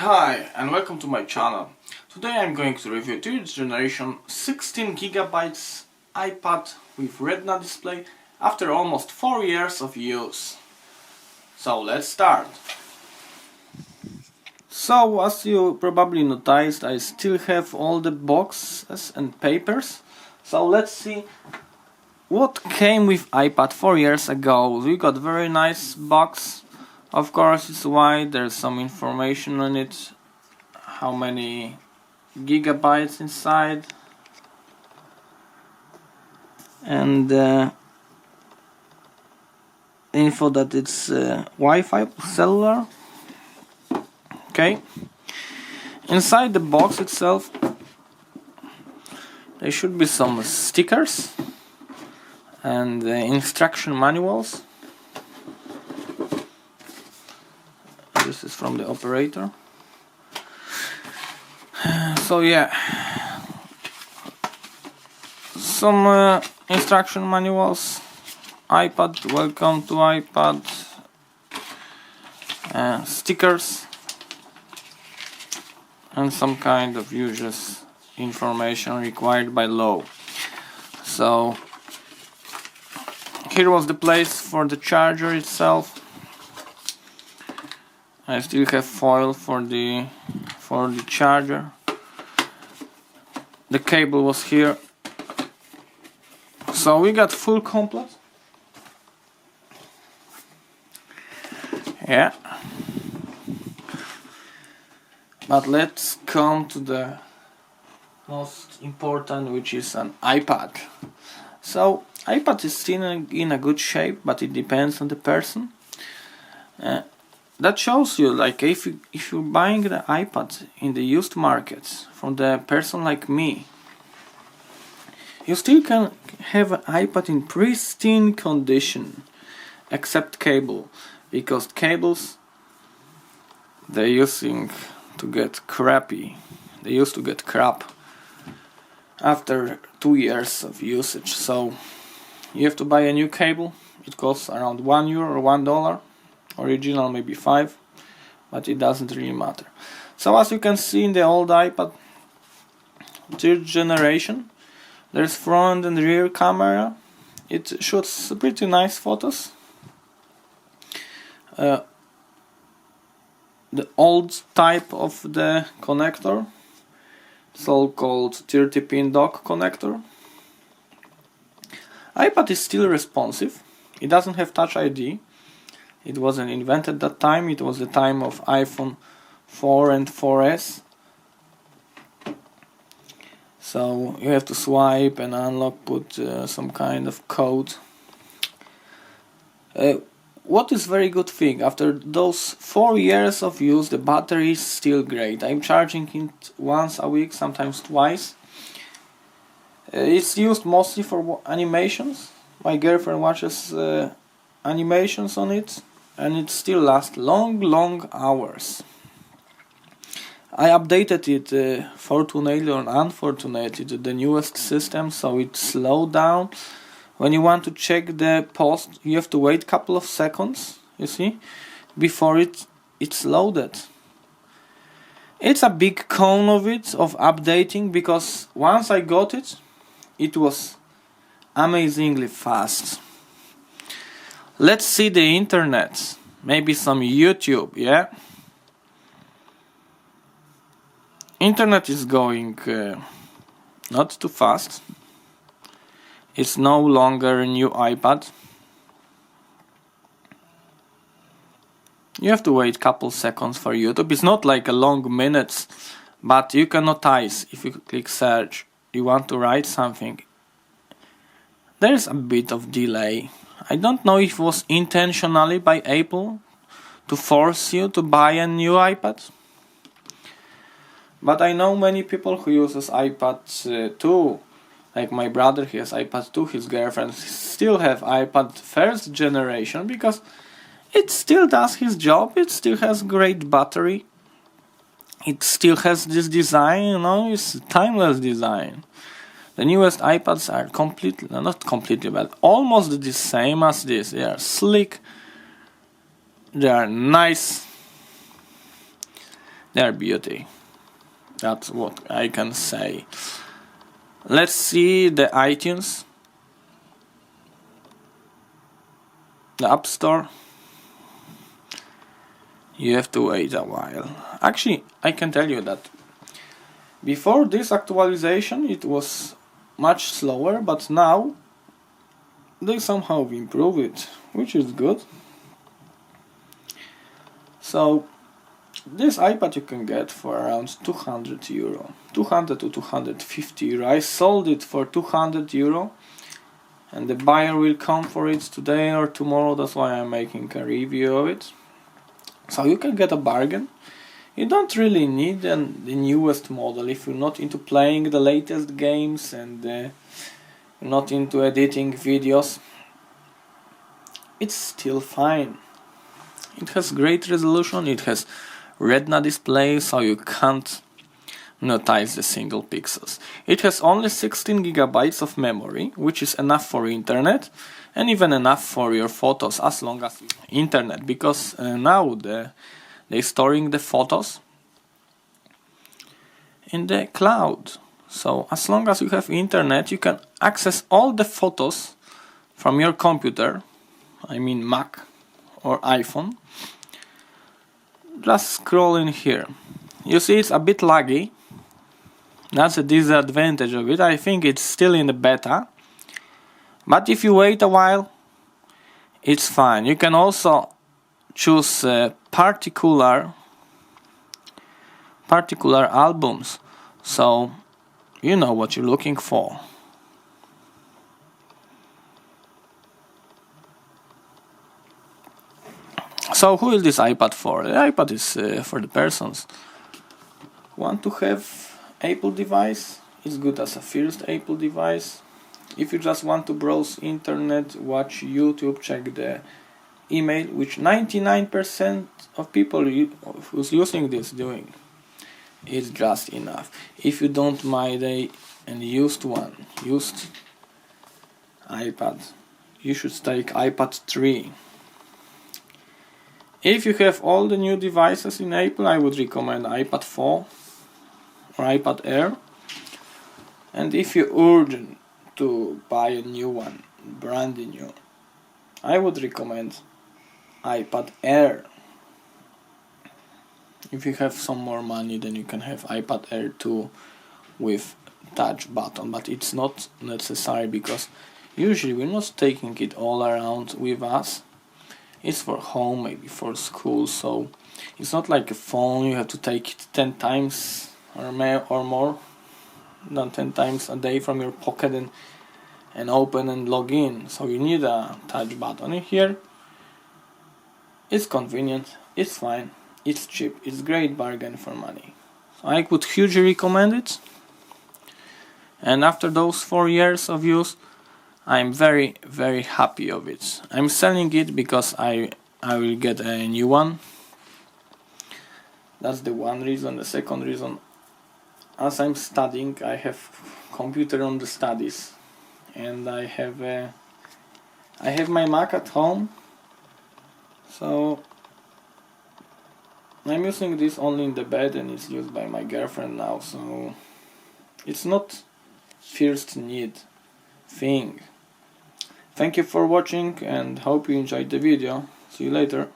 Hi and welcome to my channel. Today I'm going to review 3rd generation 16GB iPad with Retina display after almost 4 years of use. So let's start. So as you probably noticed, I still have all the boxes and papers. So let's see what came with iPad 4 years ago. We got very nice box. Of course it's white, there's some information on it, how many gigabytes inside, and info that it's Wi-Fi cellular. Okay, inside the box itself there should be some stickers and instruction manuals. This is from the operator. So yeah, some instruction manuals. iPad, welcome to iPad. Stickers and some kind of useless information required by law. So here was the place for the charger itself. I still have foil for the charger. The cable was here. So we got full complete. Yeah. But let's come to the most important, which is an iPad. So iPad is still in a good shape, but it depends on the person. That shows you, like, if you're buying the iPad in the used markets from the person like me, you still can have an iPad in pristine condition, except cable, because cables they're using to get crappy. They used to get crap after 2 years of usage. So you have to buy a new cable. It costs around €1 or $1. Original maybe 5, but it doesn't really matter. So as you can see in the old iPad 3rd generation, there's front and rear camera. It shoots pretty nice photos. The old type of the connector, so-called 30-pin dock connector. iPad is still responsive. It doesn't have Touch ID. It wasn't invented that time. It was the time of iPhone 4 and 4S. So you have to swipe and unlock, put some kind of code. What is very good thing, after those 4 years of use, the battery is still great. I'm charging it once a week, sometimes twice. It's used mostly for animations. My girlfriend watches animations on it, and it still lasts long hours. I updated it fortunately or unfortunately to the newest system, so it slowed down. When you want to check the post, you have to wait a couple of seconds, you see, before it's loaded. It's a big con of it, of updating, because once I got it, it was amazingly fast. Let's see the internet, maybe some YouTube, yeah? Internet is going not too fast. It's no longer a new iPad. You have to wait a couple seconds for YouTube. It's not like a long minutes, but you can notice if you click search, you want to write something. There's a bit of delay. I don't know if it was intentionally by Apple to force you to buy a new iPad. But I know many people who uses iPad 2. Like my brother, he has iPad 2, his girlfriend still have iPad 1st generation, because it still does his job, it still has great battery. It still has this design, you know, it's timeless design. The newest iPads are completely, not completely, but almost the same as this. They are slick, they are nice, They're beauty. That's what I can say. Let's see the iTunes, the App Store. You have to wait a while. Actually, I can tell you that before this actualization it was much slower, but now they somehow improve it, which is good. So this iPad you can get for around 200 euro, 200 to 250 euro. I sold it for 200 euro and the buyer will come for it today or tomorrow. That's why I'm making a review of it. So you can get a bargain. You don't really need the newest model if you're not into playing the latest games and not into editing videos. It's still fine. It has great resolution, it has Retina display, so you can't notice the single pixels. It has only 16 gigabytes of memory, which is enough for internet and even enough for your photos, as long as internet, because now they're storing the photos in the cloud. So as long as you have internet, you can access all the photos from your computer, I mean Mac or iPhone. Just scroll in here. You see it's a bit laggy. That's a disadvantage of it. I think it's still in the beta. But if you wait a while, it's fine. You can also choose particular albums. So you know what you're looking for. So who is this iPad for? The iPad is for the persons want to have Apple device. It's good as a first Apple device. If you just want to browse internet, watch YouTube, check the email, which 99% of people who's using this doing, it's just enough. If you don't mind an used iPad, you should take iPad 3. If you have all the new devices in Apple, I would recommend iPad 4 or iPad Air. And if you're urgent to buy a new one, brand new, I would recommend iPad Air. If you have some more money, then you can have iPad Air 2 with touch button, but it's not necessary because usually we're not taking it all around with us. It's for home, maybe for school, so it's not like a phone. You have to take it 10 times or more than 10 times a day from your pocket and open and log in. So you need a touch button in here. It's convenient, it's fine, it's cheap, it's great bargain for money. So I would hugely recommend it. And after those 4 years of use, I'm very, very happy of it. I'm selling it because I will get a new one. That's the one reason. The second reason, as I'm studying, I have computer on the studies, and I have my Mac at home. So I'm using this only in the bed, and it's used by my girlfriend now. So it's not first need thing. Thank you for watching and hope you enjoyed the video. See you later.